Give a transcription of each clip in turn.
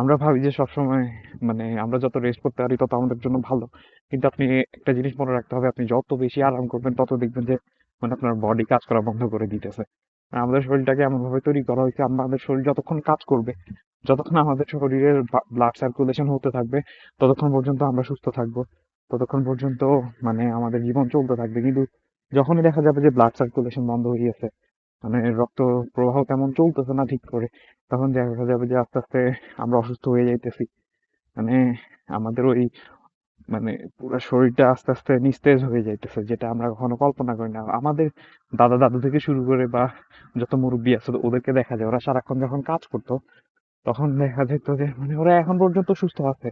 আমরা ভাবি যে সবসময় মানে আমরা যত রেস্ট করতে পারি তত আমাদের জন্য ভালো। কিন্তু আপনি একটা জিনিস মনে রাখতে হবে, আপনি যত বেশি আরাম করবেন তত দেখবেন যে মানে আপনার বডি কাজ করা বন্ধ করে দিতেছে। আর আমাদের শরীরটাকে এমন ভাবে তৈরি করা হয়েছে, আমাদের শরীর যতক্ষণ কাজ করবে, যতক্ষণ আমাদের শরীরের ব্লাড সার্কুলেশন হতে থাকবে, ততক্ষণ পর্যন্ত আমরা সুস্থ থাকবো, ততক্ষণ পর্যন্ত মানে আমাদের জীবন চলতে থাকবে। কিন্তু যখনই দেখা যাবে যে ব্লাড সার্কুলেশন বন্ধ হয়ে গেছে, মানে রক্ত প্রবাহ তেমন চলতেছে না ঠিক করে, তখন দেখা যাবে যে আস্তে আস্তে আমরা অসুস্থ হয়ে যাইতেছি। মানে আমাদের ওই মানে পুরো শরীরটা আস্তে আস্তে নিস্তেজ হয়ে যাইতেছে, যেটা আমরা কখনো কল্পনা করি না। আমাদের দাদা দাদু থেকে শুরু করে বা যত মুরব্বী আছে ওদেরকে দেখা যায় ওরা সারাক্ষণ যখন কাজ করতো, তখন দেখা যেত যে মানে ওরা এখন পর্যন্ত সুস্থ আছে।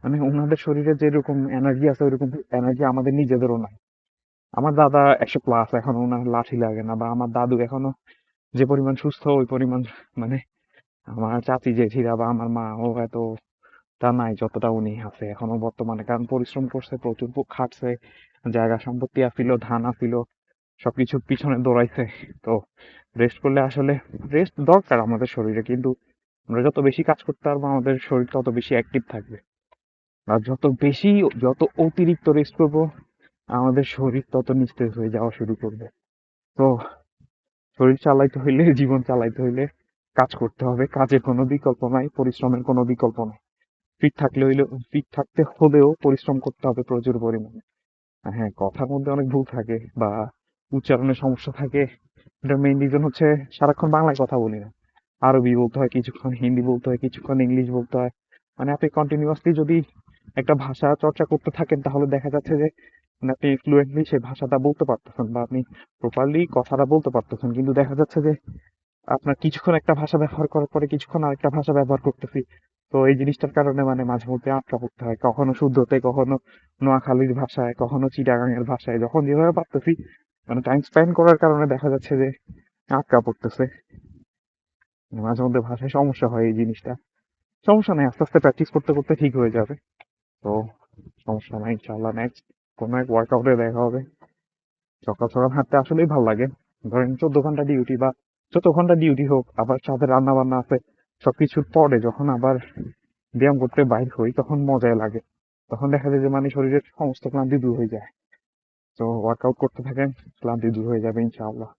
মানে ওনাদের শরীরে যেরকম এনার্জি আছে ওইরকম এনার্জি আমাদের নিজেদেরও নাই। আমার দাদা 100+ এখন ওনার লাঠি লাগে না, বা আমার দাদু এখনো যে পরিমাণ সুস্থ ওই পরিমাণ মানে আমার চাচি জেঠিরা বা আমার মা ও এতটা নাই যতটা উনি আছে এখনো বর্তমানে। কারণ পরিশ্রম করছে, প্রচুর খাটছে, জায়গা সম্পত্তি আছিল, ধান আছিল, সবকিছুর পিছনে দৌড়াইছে। তো রেস্ট করলে আসলে রেস্ট দরকার আমাদের শরীরে, কিন্তু আমরা যত বেশি কাজ করতে পারবো আমাদের শরীর তত বেশি অ্যাক্টিভ থাকবে। আর যত অতিরিক্ত রেস্ট করবো আমাদের শরীর তত নিস্তেজ হয়ে যাওয়া শুরু করবে। তো শরীর চালাইতে হইলে, জীবন চালাইতে হইলে কাজ করতে হবে। কাজের কোনো বিকল্প নাই, পরিশ্রমের কোনো বিকল্প নাই। ফিট থাকতে হলেও পরিশ্রম করতে হবে প্রচুর পরিমাণে। আর হ্যাঁ, কথার মধ্যে অনেক ভুল থাকে বা উচ্চারণের সমস্যা থাকে। এটার মেইন রিজন হচ্ছে সারাক্ষণ বাংলায় কথা বলি না, আরবি বলতে হয়, কিছুক্ষণ হিন্দি বলতে হয়, কিছুক্ষণ ইংলিশ বলতে হয়। মানে আপনি কন্টিনিউয়াসলি যদি একটা ভাষা চর্চা করতে থাকেন তাহলে দেখা যাচ্ছে যে মানে আপনি ফ্লুয়েন্টলি সেই ভাষাটা বলতে পারতেছেন বা আপনি প্রপারলি কথাটা বলতে পারতেছেন। কিন্তু দেখা যাচ্ছে যে আপনার কিছুক্ষণ একটা ভাষা ব্যবহার করার পরে কিছুক্ষণ আরেকটা ভাষা ব্যবহার করতেছি। তো এই জিনিসটার কারণে মানে মাঝে মধ্যে আটকা পড়তে হয়, কখনো শুদ্ধতে, কখনো নোয়াখালীর ভাষায়, কখনো চিটাগাঙের ভাষায়, যখন যেভাবে পারতেছি মানে টাইম স্পেন্ড করার কারণে দেখা যাচ্ছে যে আটকা পড়তেছে। মাঝে মধ্যে ভাষায় সমস্যা হয়, এই জিনিসটা সমস্যা নেই, আস্তে আস্তে প্র্যাকটিস করতে করতে ঠিক হয়ে যাবে। তো সমস্যা নাই, ইনশাল্লাহ নেক্সট কোনো এক ওয়ার্কআউটে দেখা হবে। সকাল সকাল হাঁটতে আসলেই ভালো লাগে। ধরেন 14 ঘন্টা ডিউটি বা যত ঘন্টা ডিউটি হোক, আবার সাথে রান্না বান্না আছে, সবকিছুর পরে যখন আবার ব্যায়াম করতে বাইর হই তখন মজাই লাগে। তখন দেখা যায় যে মানে শরীরের সমস্ত ক্লান্তি দূর হয়ে যায়। তো ওয়ার্কআউট করতে থাকেন, ক্লান্তি দূর হয়ে যাবে ইনশাআল্লাহ।